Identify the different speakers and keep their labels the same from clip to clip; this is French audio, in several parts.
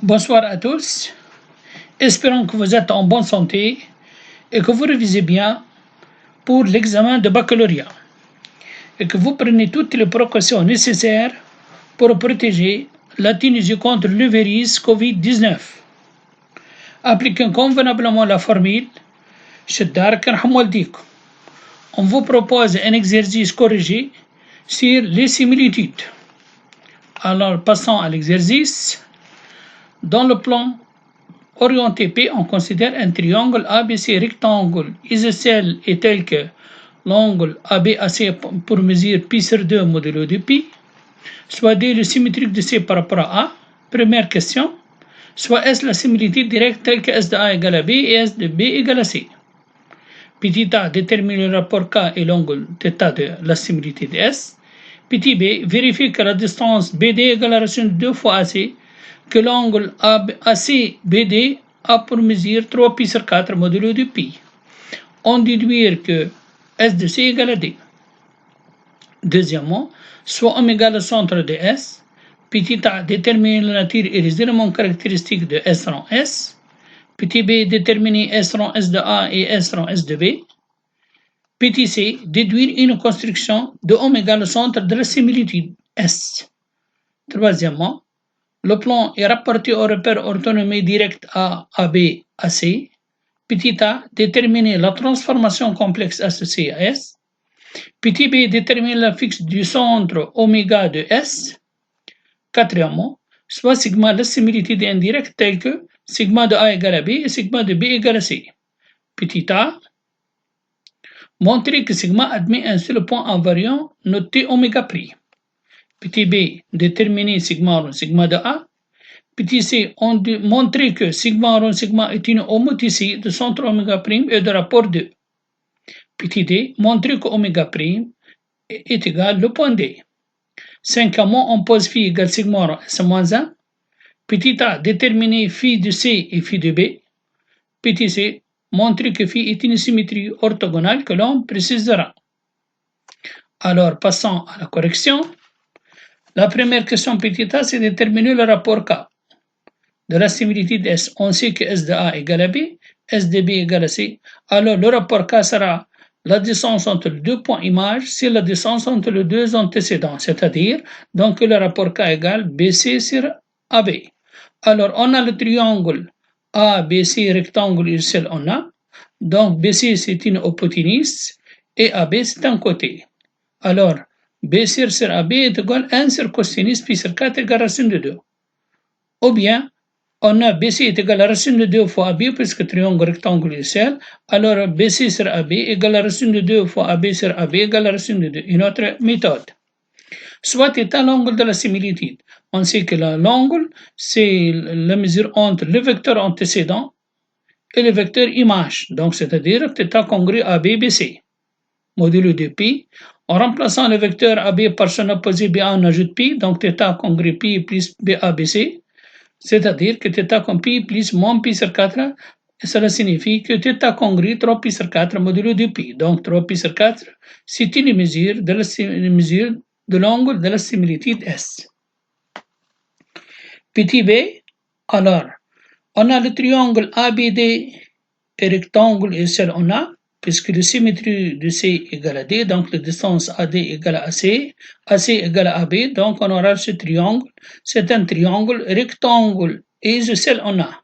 Speaker 1: Bonsoir à tous. Espérons que vous êtes en bonne santé et que vous révisez bien pour l'examen de baccalauréat et que vous prenez toutes les précautions nécessaires pour protéger la Tunisie contre le virus Covid-19. Appliquez convenablement la formule. On vous propose un exercice corrigé sur les similitudes. Alors, passons à l'exercice. Dans le plan orienté P, on considère un triangle ABC rectangle isocèle est tel que l'angle ABAC pour mesure pi sur 2 modulo de pi, soit D le symétrique de C par rapport à A. Première question. Soit S la similitude directe telle que S de A égale à B et S de B égale à C. Petit a détermine le rapport K et l'angle θ de la similitude de S. Petit b vérifie que la distance BD égale à la racine de 2 fois AC, que l'angle ACBD a pour mesure 3 pi sur 4 modulo de pi. On déduit que S de C égale à D. Deuxièmement, soit oméga le centre de S, petit a détermine la nature et les éléments caractéristiques de S rang S, petit b déterminer S rang S de A et S rang S de B, petit c déduire une construction de oméga le centre de la similitude S. Troisièmement, le plan est rapporté au repère orthonomie directe A, AB, AC. Petit a déterminer la transformation complexe associée à S. Petit b détermine la fixe du centre oméga de S. Quatrièmement, soit sigma la similitude indirecte telle que sigma de A égale à B et sigma de B égale à C. Petit a, montrer que sigma admet un seul point invariant noté oméga prix. Petit b, déterminer sigma rond sigma de A. Petit c, montrer que sigma rond sigma est une homoticée de centre oméga prime et de rapport 2. Petit d, montrer que oméga prime est égal le point D. Cinquièmement, on pose phi égale sigma rond S-1. Petit a, déterminer phi de C et phi de B. Petit c, montrer que phi est une symétrie orthogonale que l'on précisera. Alors, passons à la correction. La première question petit a, c'est déterminer le rapport K de la similitude S. On sait que S de A égale à B, S de B égale à C. Alors, le rapport K sera la distance entre les deux points images, c'est la distance entre les deux antécédents, c'est-à-dire, donc le rapport K égale BC sur AB. Alors, on a le triangle ABC rectangle isocèle, on a. Donc, BC, c'est une hypoténuse et AB, c'est un côté. Alors, BC sur AB est égal à 1 sur cosinus pi sur 4 égale à racine de 2. Ou bien, on a BC est égal à racine de 2 fois AB, puisque triangle rectangle isocèle. Alors, BC sur AB égale à racine de 2 fois AB sur AB égale à racine de 2. Une autre méthode. Soit est l'angle de la similitude. On sait que l'angle, c'est la mesure entre le vecteur antécédent et le vecteur image. Donc, c'est-à-dire θ congru AB, BC. Modulo de pi. En remplaçant le vecteur AB par son opposé BA, on ajoute pi. Donc, θ congru pi plus BA, BC. C'est-à-dire que θ comme pi plus moins pi sur 4. Et cela signifie que θ congru 3 pi sur 4 modulo de pi. Donc, 3 pi sur 4, c'est une mesure de l'angle de la similitude S. Petit b, alors, on a le triangle ABD et rectangle isocèle, on a, puisque la symétrie de C égale à D, donc la distance AD égale à AC, AC égale à AB, donc on aura ce triangle, c'est un triangle rectangle et isocèle, on a.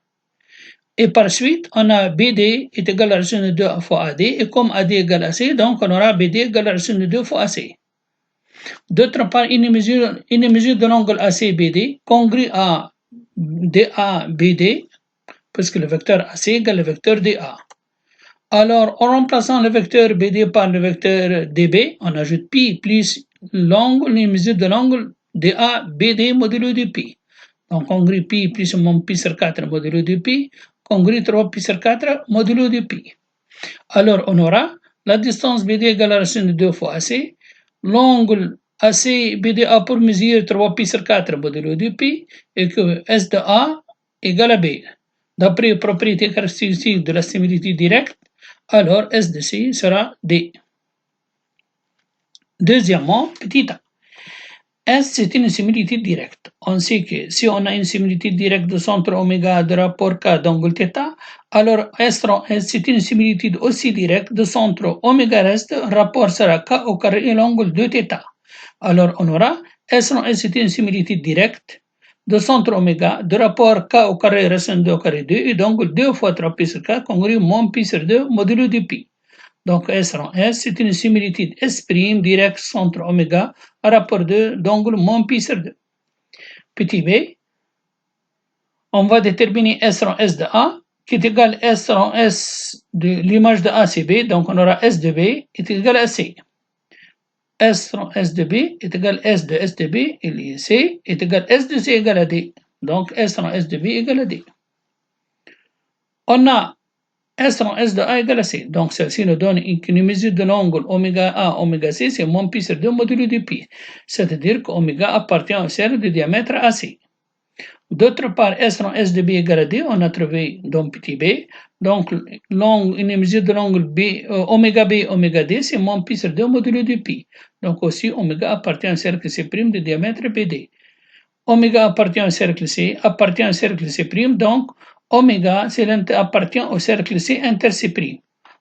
Speaker 1: Et par suite, on a BD est égal à racine de 2 fois AD, et comme AD égale à C, donc on aura BD égale à racine de 2 fois AC. D'autre part, une mesure de l'angle ACBD congrue à DABD, parce que le vecteur AC égale le vecteur DA. Alors, en remplaçant le vecteur BD par le vecteur DB, on ajoute pi plus l'angle, une mesure de l'angle DABD modulo de pi. Donc, congrue pi plus moins pi sur 4 modulo de pi, congrue 3 pi sur 4 modulo de pi. Alors, on aura la distance BD égale à la racine de 2 fois AC, l'angle ACBDA pour mesure 3 pi sur 4 modulo de pi, et que S de A égale à B. D'après les propriétés caractéristiques de la similitude directe, alors S de C sera D. Deuxièmement, petit a. S, c'est une similitude directe. On sait que si on a une similitude directe de centre oméga de rapport K d'angle θ, alors S rond S, c'est une similitude aussi directe de centre oméga reste, rapport sera K au carré et l'angle de θ. Alors on aura S rond S, c'est une similitude directe de centre oméga de rapport K au carré racine 2 au carré 2 et d'angle 2 fois 3 pi sur K congrue moins pi sur 2 modulo de pi. Donc S rond S, c'est une similitude S' direct centre oméga à rapport d'angle moins pi sur 2. Petit b, on va déterminer S rond S de A qui est égal à S rond S de l'image de A, c'est B, donc on aura S de B est égal à C. S rond S de B est égal à S de B et C est égal à S de C égale à D. Donc S rond S de B égale à D. On a S rond S de A égale à C. Donc, celle-ci nous donne une mesure de l'angle oméga A, oméga C, c'est moins pi sur 2 modulo de pi. C'est-à-dire qu'oméga appartient au cercle de diamètre AC. D'autre part, S rond S de B égale à D, on a trouvé dans petit b. Donc, une mesure de l'angle oméga B, oméga D, c'est moins pi sur 2 modulo de pi. Donc, aussi, oméga appartient au cercle C' de diamètre BD. Oméga appartient au cercle C, appartient au cercle C', donc oméga appartient au cercle C inter C'.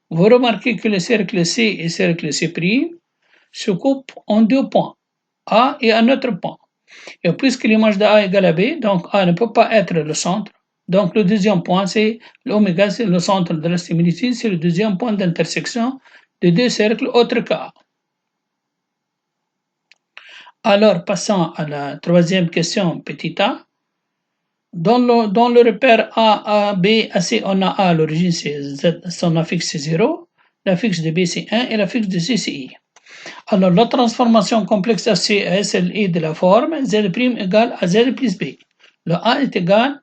Speaker 1: Vous remarquez que le cercle C et le cercle C' se coupent en deux points, A et un autre point. Et puisque l'image de A égale à B, donc A ne peut pas être le centre. Donc le deuxième point, c'est l'oméga, c'est le centre de la similitude, c'est le deuxième point d'intersection de deux cercles autres qu'A. Alors, passons à la troisième question, petit a. Dans le repère A, B, AC, on a A, l'origine c'est Z, son affixe c'est 0, l'affixe de B c'est 1 et l'affixe de C c'est I. Alors, la transformation complexe AC à SLI de la forme Z' égale à Z plus B. Le A est égal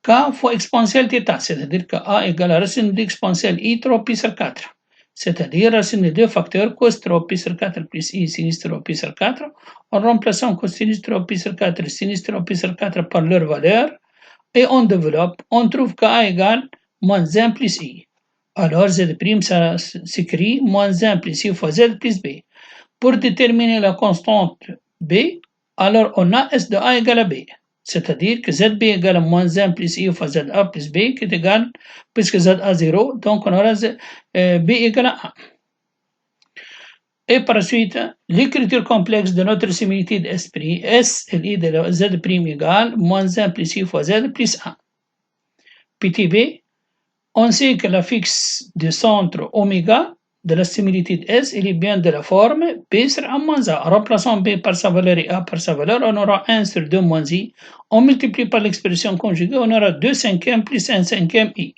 Speaker 1: K fois exponentielle θ, c'est-à-dire que A égale à racine d'exponentielle I 3 pi sur 4. C'est-à-dire racine de 2 facteurs cos 3 pi sur 4 plus I sinus 3 pi sur 4, en remplaçant cosinus 3 pi sur 4 et sinus 3 pi sur 4 par leur valeur, et on développe, on trouve qu'A égale moins 1 plus I. Alors Z' ça s'écrit moins 1 plus I fois Z plus B. Pour déterminer la constante B, alors on a S de A égale à B. C'est-à-dire que ZB égale à moins 1 plus I fois ZA plus B qui est égal, puisque ZA 0, donc on aura B égale à 1. Et par la suite, l'écriture complexe de notre similitude S, LI de Z' égale moins 1 plus I fois Z plus 1. Petit b, on sait que l'affixe du centre oméga de la similitude S, il est bien de la forme B sur A moins A. Remplaçant B par sa valeur et A par sa valeur, on aura 1 sur 2 moins I. On multiplie par l'expression conjuguée, on aura 2 cinquièmes plus 1 cinquième I.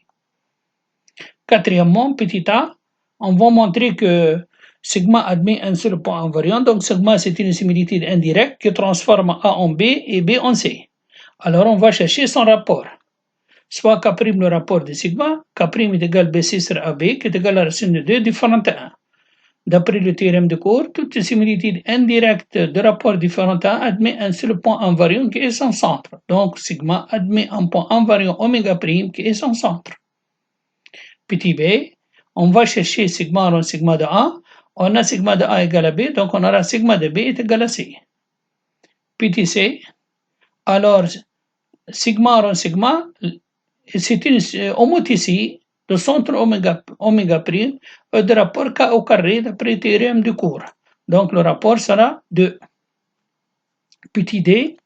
Speaker 1: Quatrièmement, petit a, on va montrer que sigma admet un seul point invariant. Donc sigma, c'est une similitude indirecte qui transforme A en B et B en C. Alors on va chercher son rapport. Soit K' le rapport de sigma, K' est égal BC sur AB, qui est égal à la racine de 2 différente à 1. D'après le théorème de cours, toute similitude indirecte de rapport différent à admet un seul point invariant qui est son centre. Donc sigma admet un point invariant oméga' qui est son centre. Petit b, on va chercher sigma rond sigma de A. On a sigma de A égale à B, donc on aura sigma de B est égal à C. Petit c, alors sigma rond sigma, c'est une homothétie de centre oméga' de rapport K au carré d'après le théorème du cours. Donc le rapport sera 2. Petit d,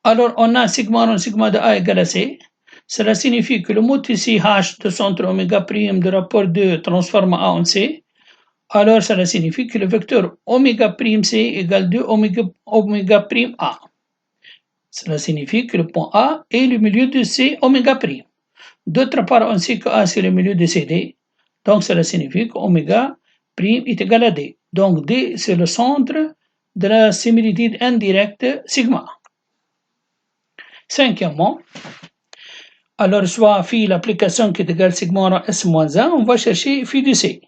Speaker 1: alors on a sigma rond sigma de A égale à C. Cela signifie que le homothétie H de centre oméga' de rapport 2 transforme A en C. Alors cela signifie que le vecteur oméga' C égale 2 oméga' A. Cela signifie que le point A est le milieu de C oméga'. D'autre part, on sait que A c'est le milieu de CD, donc cela signifie qu'oméga' est égal à D. Donc D c'est le centre de la similitude indirecte sigma. Cinquièmement, alors soit phi l'application qui est égale sigma rond S moins 1, on va chercher phi de C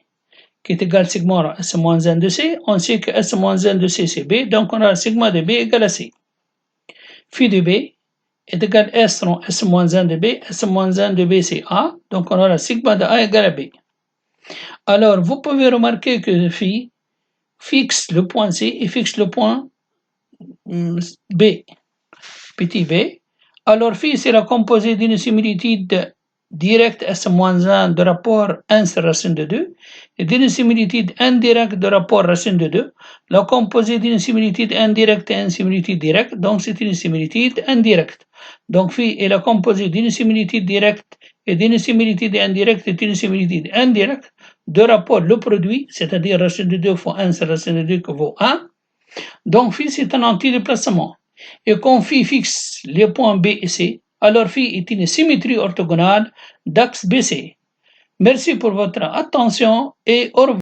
Speaker 1: qui est égal sigma rond S moins 1 de C. On sait que S moins 1 de C c'est B, donc on a sigma de B égale à C. Phi de B est égal à S rond S moins 1 de B, S moins 1 de B c'est A, donc on aura sigma de A égale à B. Alors, vous pouvez remarquer que phi fixe le point C et fixe le point B, petit b, alors phi c'est la composée d'une similitude directe S-1 de rapport 1 sur racine de 2 et d'une similitude indirecte de rapport racine de 2. La composée d'une similitude indirecte et une similitude directe, donc c'est une similitude indirecte. Donc phi est la composée d'une similitude directe et d'une similitude indirecte est une similitude indirecte de rapport le produit, c'est-à-dire racine de 2 fois 1 sur racine de 2 qui vaut 1. Donc phi c'est un antidéplacement. Et quand phi fixe les points B et C, alors phi est une symétrie orthogonale d'axe BC. Merci pour votre attention et au revoir.